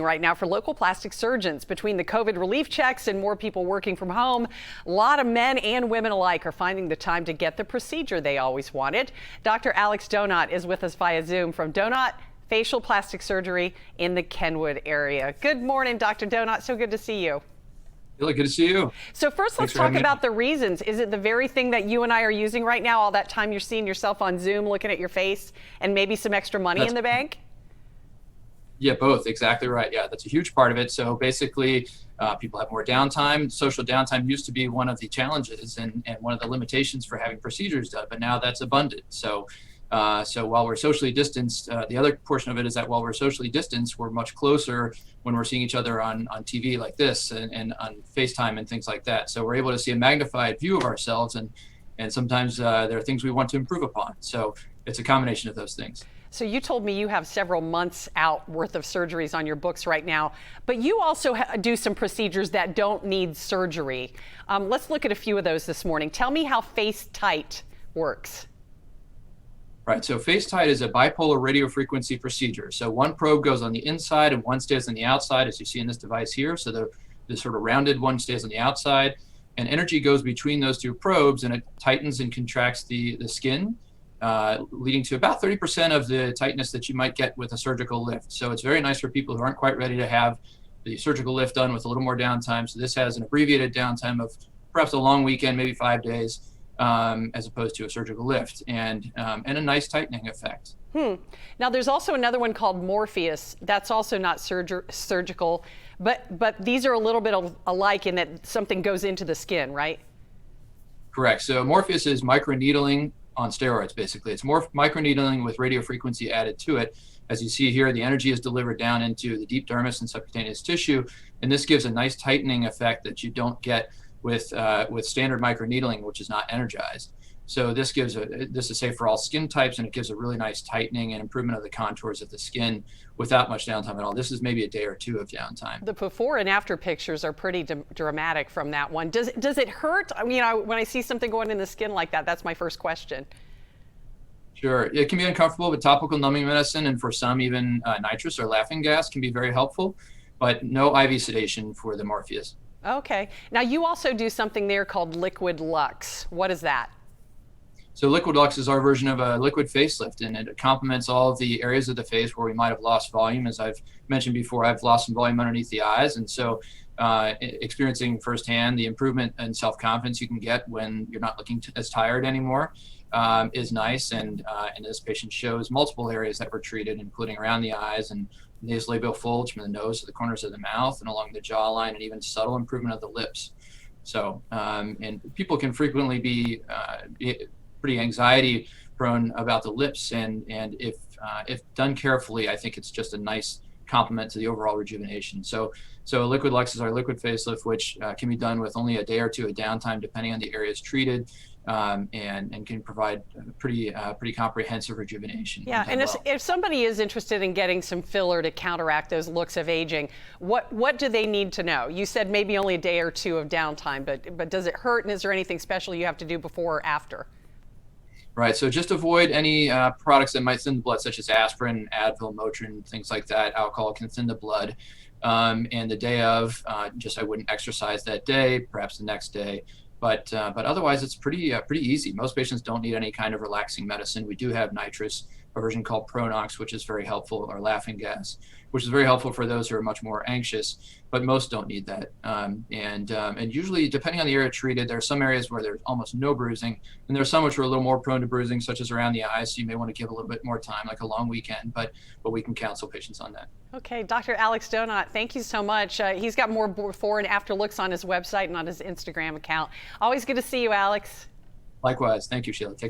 Right now for local plastic surgeons. Between the COVID relief checks and more people working from home, a lot of men and women alike are finding the time to get the procedure they always wanted. Dr. Alex Donat is with us via Zoom from Donat Facial Plastic Surgery in the Kenwood area. Good morning, Dr. Donat. So good to see you. Really good to see you. So first, let's talk about the reasons. Is it the very thing that you and I are using right now, all that time you're seeing yourself on Zoom, looking at your face, and maybe some extra money in the bank? Yeah, both. Exactly right. Yeah, that's a huge part of it. So basically, people have more downtime. Social downtime used to be one of the challenges and one of the limitations for having procedures done, but now that's abundant. So while we're socially distanced, the other portion of it is that while we're socially distanced, we're much closer when we're seeing each other on TV like this and on FaceTime and things like that. So we're able to see a magnified view of ourselves, and sometimes there are things we want to improve upon. So it's a combination of those things. So you told me you have several months out worth of surgeries on your books right now, but you also do some procedures that don't need surgery. Let's look at a few of those this morning. Tell me how FaceTight works. Right, so FaceTight is a bipolar radiofrequency procedure. So one probe goes on the inside and one stays on the outside, as you see in this device here. So the sort of rounded one stays on the outside, and energy goes between those two probes, and it tightens and contracts the skin, leading to about 30% of the tightness that you might get with a surgical lift. So it's very nice for people who aren't quite ready to have the surgical lift done with a little more downtime. So this has an abbreviated downtime of perhaps a long weekend, maybe 5 days, as opposed to a surgical lift, and a nice tightening effect. Now there's also another one called Morpheus. That's also not surgical, but these are a little bit alike in that something goes into the skin, right? Correct. So Morpheus is microneedling on steroids, basically. It's more microneedling with radiofrequency added to it. As you see here, the energy is delivered down into the deep dermis and subcutaneous tissue, and this gives a nice tightening effect that you don't get with standard microneedling, which is not energized. So this is safe for all skin types, and it gives a really nice tightening and improvement of the contours of the skin without much downtime at all. This is maybe a day or two of downtime. The before and after pictures are pretty dramatic from that one. Does it hurt? I mean, when I see something going in the skin like that, that's my first question. Sure, it can be uncomfortable, but topical numbing medicine, and for some even nitrous or laughing gas can be very helpful, but no IV sedation for the Morpheus. Okay. Now you also do something there called Liquid Lux. What is that? So Liquid Lux is our version of a liquid facelift, and it complements all of the areas of the face where we might have lost volume. As I've mentioned before, I've lost some volume underneath the eyes, and so experiencing firsthand the improvement in self-confidence you can get when you're not looking as tired anymore is nice. And this patient shows multiple areas that were treated, including around the eyes and nasolabial folds from the nose to the corners of the mouth and along the jawline, and even subtle improvement of the lips. So, and people can frequently be pretty anxiety prone about the lips, and if done carefully, I think it's just a nice complement to the overall rejuvenation. So Liquid Lux is our liquid facelift, which can be done with only a day or two of downtime depending on the areas treated, and can provide pretty comprehensive rejuvenation. Yeah, and if somebody is interested in getting some filler to counteract those looks of aging, what do they need to know? You said maybe only a day or two of downtime, but does it hurt, and is there anything special you have to do before or after? Right, so just avoid any products that might thin the blood, such as aspirin, Advil, Motrin, things like that. Alcohol can thin the blood. And the day of, I wouldn't exercise that day, perhaps the next day. But otherwise, it's pretty easy. Most patients don't need any kind of relaxing medicine. We do have nitrous, a version called Pronox, which is very helpful, or laughing gas, which is very helpful for those who are much more anxious, but most don't need that. And usually, depending on the area treated, there are some areas where there's almost no bruising, and there are some which are a little more prone to bruising, such as around the eyes, so you may want to give a little bit more time, like a long weekend, but we can counsel patients on that. Okay, Dr. Alex Donat, thank you so much. He's got more before and after looks on his website and on his Instagram account. Always good to see you, Alex. Likewise. Thank you, Sheila. Take